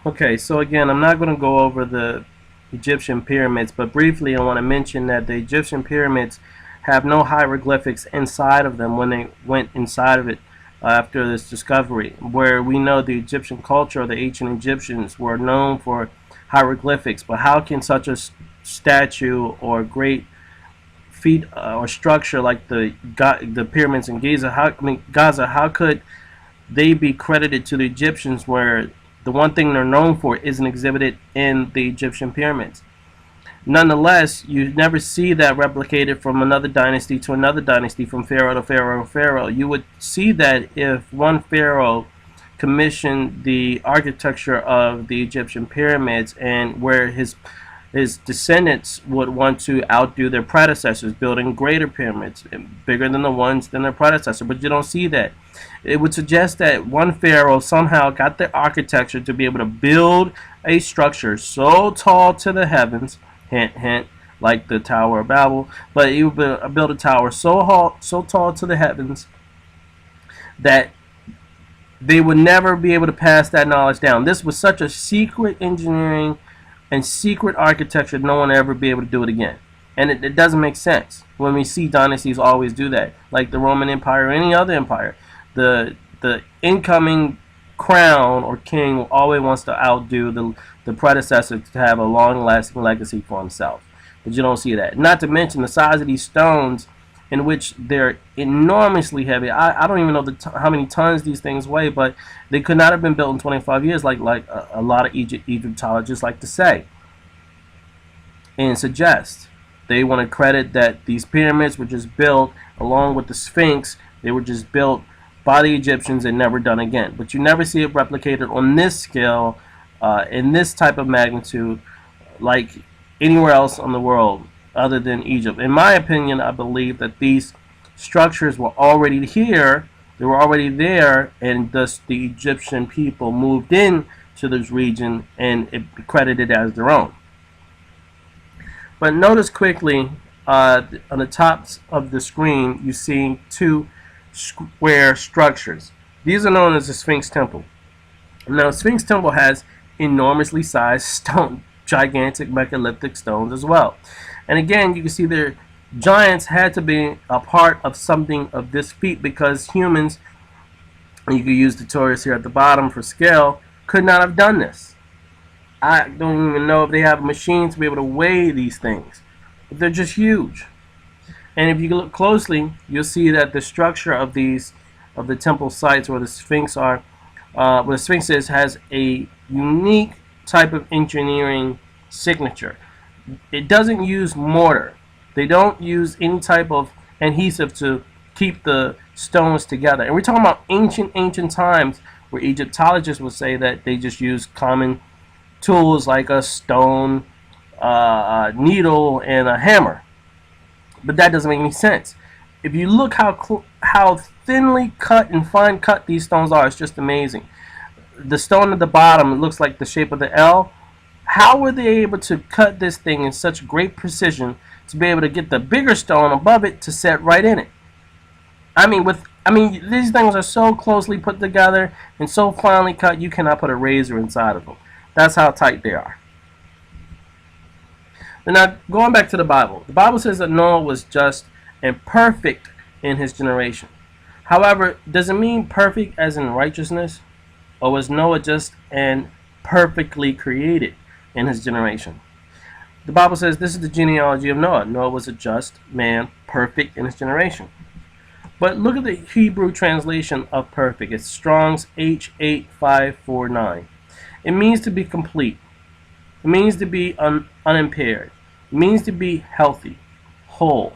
Okay, so again, I'm not going to go over the Egyptian pyramids, but briefly I want to mention that the Egyptian pyramids have no hieroglyphics inside of them when they went inside of it after this discovery, where we know the Egyptian culture or the ancient Egyptians were known for hieroglyphics. But how can such a statue or great feat or structure like the pyramids in Giza, how could they be credited to the Egyptians where the one thing they're known for isn't exhibited in the Egyptian pyramids? Nonetheless, you never see that replicated from another dynasty to another dynasty, from pharaoh to pharaoh to pharaoh. You would see that if one pharaoh commissioned the architecture of the Egyptian pyramids, and where his descendants would want to outdo their predecessors, building greater pyramids, bigger than the ones than their predecessor. But you don't see that. It would suggest that one pharaoh somehow got the architecture to be able to build a structure so tall to the heavens, hint, hint, like the Tower of Babel, but he would build a tower so tall to the heavens that they would never be able to pass that knowledge down. This was such a secret engineering and secret architecture, no one will ever be able to do it again. And it doesn't make sense when we see dynasties always do that, like the Roman Empire or any other empire. The incoming crown or king always wants to outdo the predecessor to have a long-lasting legacy for himself. But you don't see that. Not to mention the size of these stones, in which they're enormously heavy. I don't even know how many tons these things weigh, but they could not have been built in 25 years, like a lot of Egyptologists like to say and suggest. They want to credit that these pyramids were just built along with the Sphinx. They were just built by the Egyptians and never done again. But you never see it replicated on this scale, in this type of magnitude, like anywhere else in the world other than Egypt. In my opinion, I believe that these structures were already here, they were already there, and thus the Egyptian people moved in to this region and it credited as their own. But notice quickly, on the tops of the screen, you see two square structures. These are known as the Sphinx Temple. Now, Sphinx Temple has enormously sized stone, gigantic megalithic stones as well. And again, you can see their giants had to be a part of something of this feat, because humans, and you can use the Taurus here at the bottom for scale, could not have done this. I don't even know if they have a machine to be able to weigh these things. But they're just huge. And if you look closely, you'll see that the structure of the temple sites where the Sphinx where the Sphinx is, has a unique type of engineering signature. It doesn't use mortar. They don't use any type of adhesive to keep the stones together. And we're talking about ancient times, where Egyptologists would say that they just use common tools like a stone, needle, and a hammer. But that doesn't make any sense. If you look how thinly cut and fine cut these stones are, it's just amazing. The stone at the bottom, it looks like the shape of the L. How were they able to cut this thing in such great precision to be able to get the bigger stone above it to set right in it? I mean, these things are so closely put together and so finely cut, you cannot put a razor inside of them. That's how tight they are. But now, going back to the Bible says that Noah was just and perfect in his generation. However, does it mean perfect as in righteousness? Or was Noah just and perfectly created in his generation? The Bible says this is the genealogy of Noah. Noah was a just man, perfect in his generation. But look at the Hebrew translation of perfect. It's Strong's H8549. It means to be complete. It means to be unimpaired. It means to be healthy, whole.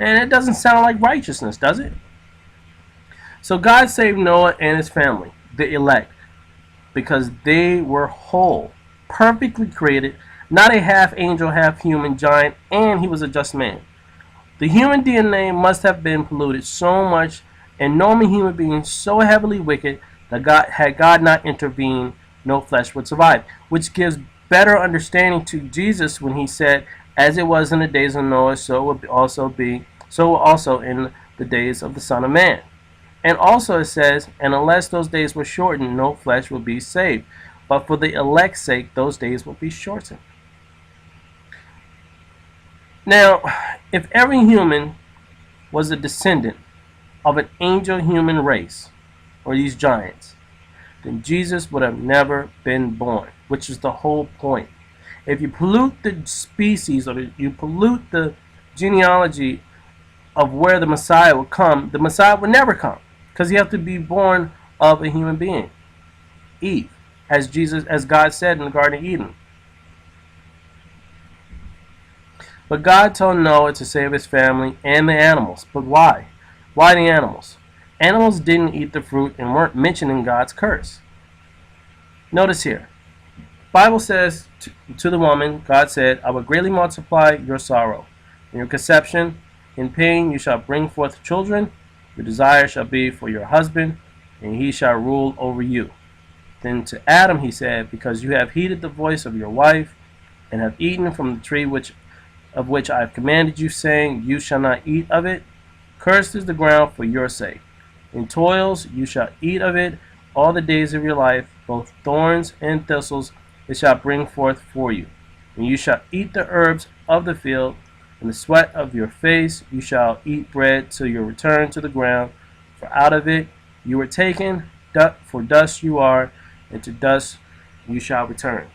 And it doesn't sound like righteousness, does it? So God saved Noah and his family, the elect, because they were whole, perfectly created, not a half angel, half human giant, and he was a just man. The human DNA must have been polluted so much, and normal human beings so heavily wicked, that had God not intervened, no flesh would survive. Which gives better understanding to Jesus when he said, as it was in the days of Noah, so will also in the days of the Son of Man. And also it says, and unless those days were shortened, no flesh will be saved. but for the elect's sake, those days will be shortened. Now, if every human was a descendant of an angel human race, or these giants, then Jesus would have never been born, which is the whole point. If you pollute the species, or you pollute the genealogy of where the Messiah will come, the Messiah would never come, because you have to be born of a human being, Eve, as God said in the Garden of Eden. But God told Noah to save his family and the animals. But why? Why the animals? Animals didn't eat the fruit and weren't mentioned in God's curse. Notice here. The Bible says to the woman, God said, I will greatly multiply your sorrow. In your conception, in pain you shall bring forth children. Your desire shall be for your husband, and he shall rule over you. Then to Adam he said, because you have heeded the voice of your wife, and have eaten from the tree of which I have commanded you, saying, you shall not eat of it. Cursed is the ground for your sake. In toils you shall eat of it all the days of your life, both thorns and thistles it shall bring forth for you. And you shall eat the herbs of the field, in the sweat of your face you shall eat bread till you return to the ground, for out of it you were taken, for dust you are, and to dust you shall return.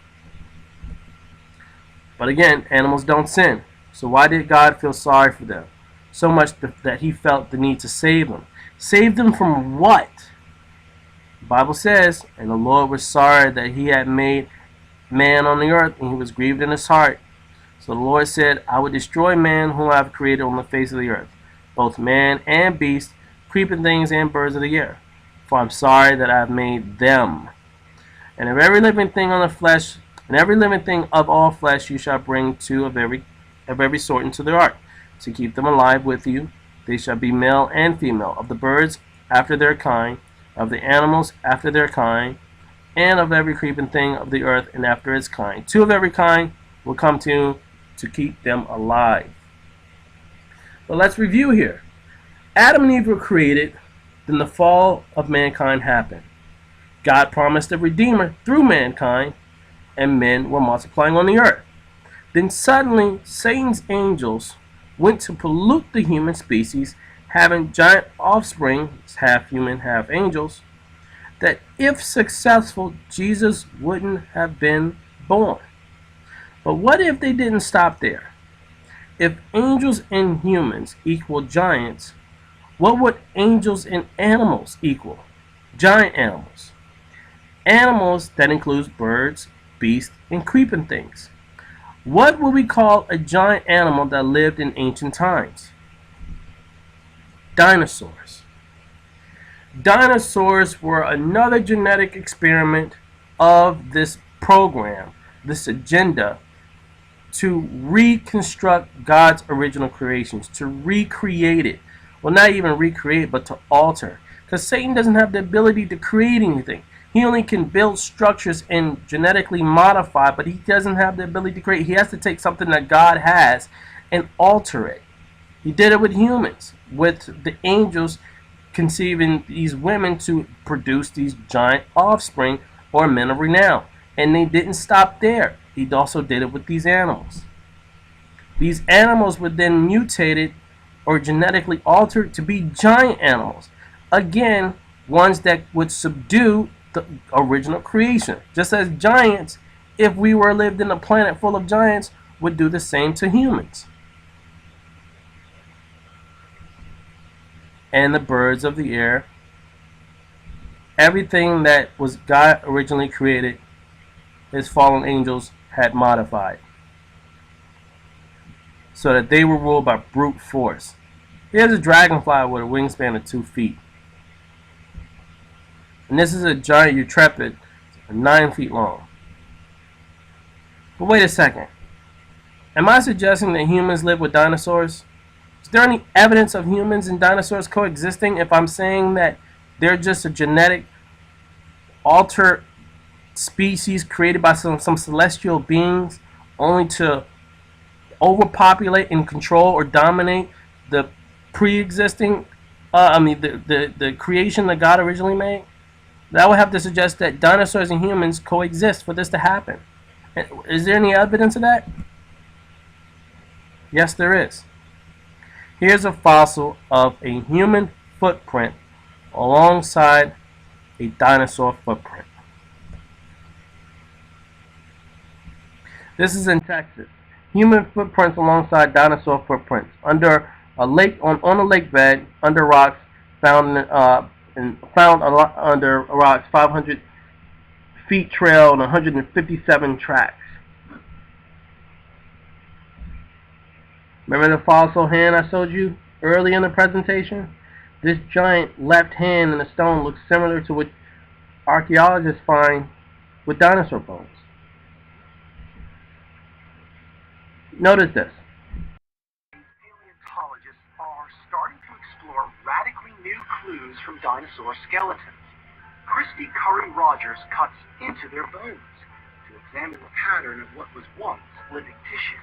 But again, animals don't sin. So why did God feel sorry for them? So much that he felt the need to save them. Save them from what? The Bible says, and the Lord was sorry that he had made man on the earth, and he was grieved in his heart. So the Lord said, I will destroy man whom I have created on the face of the earth, both man and beast, creeping things and birds of the air. For I'm sorry that I have made them. And of every living thing on the flesh, and every living thing of all flesh you shall bring two of every sort into the ark, to keep them alive with you. They shall be male and female, of the birds after their kind, of the animals after their kind, and of every creeping thing of the earth and after its kind. Two of every kind will come to keep them alive. But let's review here. Adam and Eve were created, then the fall of mankind happened. God promised a redeemer through mankind, and men were multiplying on the earth. Then suddenly Satan's angels went to pollute the human species, having giant offspring, half human, half angels, that if successful, Jesus wouldn't have been born. But what if they didn't stop there? If angels and humans equal giants, what would angels and animals equal? Giant animals. Animals that includes birds, beasts, and creeping things. What would we call a giant animal that lived in ancient times? Dinosaurs. Dinosaurs were another genetic experiment of this program, this agenda, to reconstruct God's original creations, to recreate it. Well, not even recreate, but to alter. Because Satan doesn't have the ability to create anything. He only can build structures and genetically modify, but he doesn't have the ability to create. He has to take something that God has and alter it. He did it with humans, with the angels conceiving these women to produce these giant offspring or men of renown. And they didn't stop there. He also did it with these animals. These animals were then mutated or genetically altered to be giant animals. Again, ones that would subdue the original creation. Just as giants, if we were lived in a planet full of giants, would do the same to humans. And the birds of the air, everything that was God originally created, his fallen angels had modified, so that they were ruled by brute force. Here's a dragonfly with a wingspan of 2 feet. And this is a giant eutrepid, 9 feet long. But wait a second. Am I suggesting that humans live with dinosaurs? Is there any evidence of humans and dinosaurs coexisting if I'm saying that they're just a genetic altered species created by some celestial beings only to overpopulate and control or dominate the pre-existing, the creation that God originally made? That would have to suggest that dinosaurs and humans coexist for this to happen. Is there any evidence of that? Yes, there is. Here's a fossil of a human footprint alongside a dinosaur footprint. This is in Texas. Human footprints alongside dinosaur footprints under a lake on a lake bed under rocks found under rocks 500 feet trail and 157 tracks. Remember the fossil hand I showed you early in the presentation? This giant left hand in the stone looks similar to what archaeologists find with dinosaur bones. Notice this. Paleontologists are starting to explore radically new clues from dinosaur skeletons. Christy Curry Rogers cuts into their bones to examine the pattern of what was once living tissue.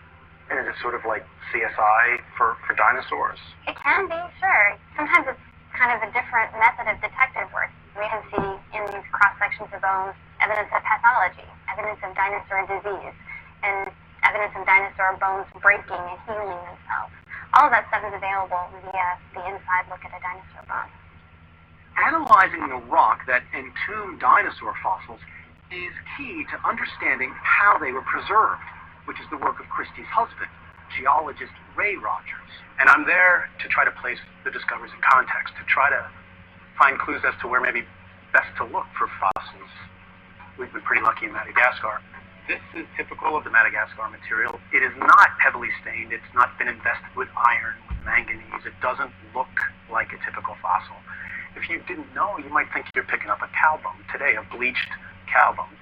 And is it sort of like CSI for dinosaurs? It can be, sure. Sometimes it's kind of a different method of detective work. We can see in these cross-sections of bones evidence of pathology, evidence of dinosaur disease, and evidence of dinosaur bones breaking and healing themselves. All of that stuff is available via the inside look at a dinosaur bone. Analyzing the rock that entombed dinosaur fossils is key to understanding how they were preserved, which is the work of Christie's husband, geologist Ray Rogers. And I'm there to try to place the discoveries in context, to try to find clues as to where maybe best to look for fossils. We've been pretty lucky in Madagascar. This is typical of the Madagascar material. It is not heavily stained. It's not been invested with iron, with manganese. It doesn't look like a typical fossil. If you didn't know, you might think you're picking up a cow bone today, a bleached cow bone.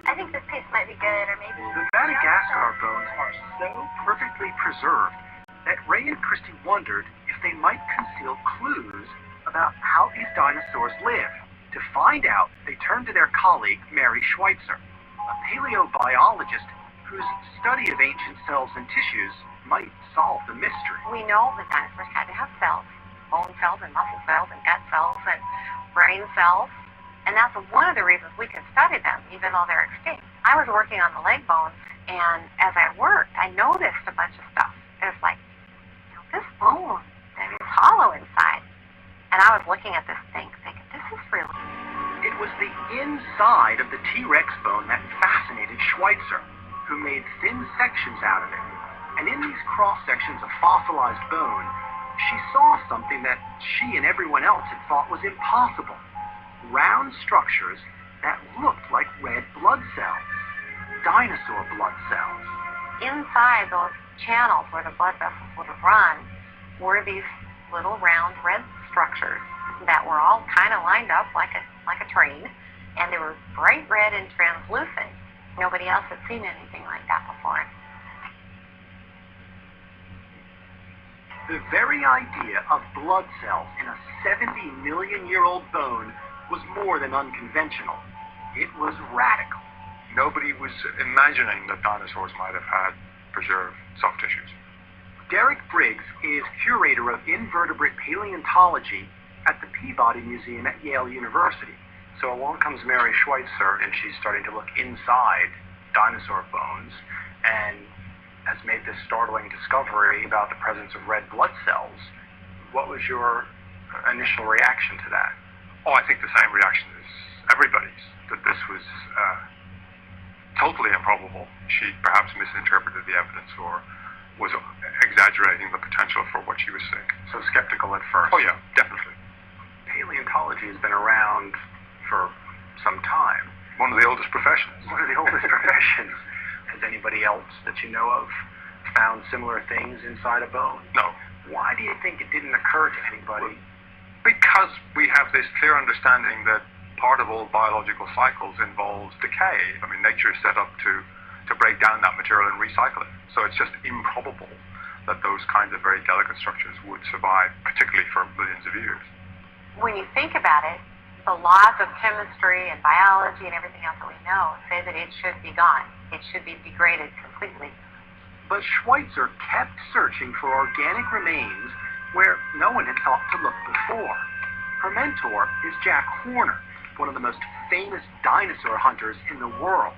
I think this piece might be good, or maybe... The Madagascar bones are so perfectly preserved that Ray and Christie wondered if they might conceal clues about how these dinosaurs lived. To find out, they turned to their colleague, Mary Schweitzer, a paleobiologist whose study of ancient cells and tissues might solve the mystery. We know that dinosaurs had to have cells, bone cells and muscle cells and gut cells and brain cells. And that's one of the reasons we can study them, even though they're extinct. I was working on the leg bones, and as I worked, I noticed a bunch of stuff. It was like, this bone, it's hollow inside. And I was looking at this thing, thinking, this is really... It was the inside of the T-Rex bone that fascinated Schweitzer, who made thin sections out of it. And in these cross-sections of fossilized bone, she saw something that she and everyone else had thought was impossible. Round structures that looked like red blood cells, dinosaur blood cells. Inside those channels where the blood vessels would have run were these little round red structures that were all kind of lined up like a train, and they were bright red and translucent. Nobody else had seen anything like that before. The very idea of blood cells in a 70-million-year-old bone was more than unconventional. It was radical. Nobody was imagining that dinosaurs might have had preserved soft tissues. Derek Briggs is curator of invertebrate paleontology at the Peabody Museum at Yale University. So along comes Mary Schweitzer, and she's starting to look inside dinosaur bones and has made this startling discovery about the presence of red blood cells. What was your initial reaction to that? Oh, I think the same reaction as everybody's, that this was totally improbable. She perhaps misinterpreted the evidence or was exaggerating the potential for what she was seeing. So skeptical at first? Oh yeah, definitely. Paleontology has been around for some time. One of the oldest professions. One of the oldest professions. Has anybody else that you know of found similar things inside a bone? No. Why do you think it didn't occur to anybody? Because we have this clear understanding that part of all biological cycles involves decay. I mean, nature is set up to break down that material and recycle it. So it's just improbable that those kinds of very delicate structures would survive, particularly for millions of years. When you think about it, the laws of chemistry and biology and everything else that we know say that it should be gone. It should be degraded completely. But Schweitzer kept searching for organic remains where no one had thought to look before. Her mentor is Jack Horner. one of the most famous dinosaur hunters in the world.